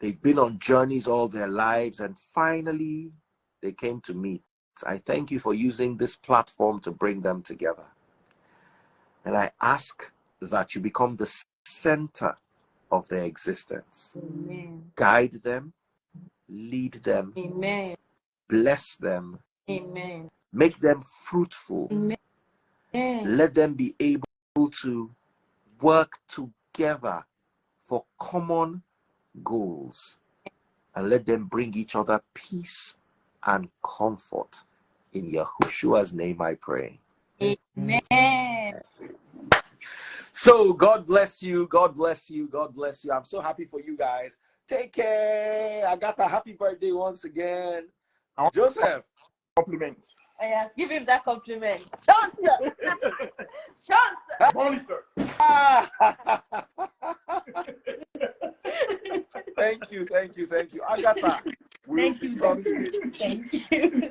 They've been on journeys all their lives, and finally they came to meet. I thank you for using this platform to bring them together. And I ask that you become the center of their existence. Amen. Guide them, lead them, Amen. bless them, Amen. make them fruitful. Amen. Let them be able to work together for common goals, and let them bring each other peace and comfort. In Yahushua's name I pray. Amen. So God bless you. God bless you. God bless you. I'm so happy for you guys. Take care. I got a happy birthday once again. Joseph. Compliments. Oh, yeah, give him that compliment. Johnson. Johnson. Morning, sir. Thank you. Agatha. Thank you. Thank you.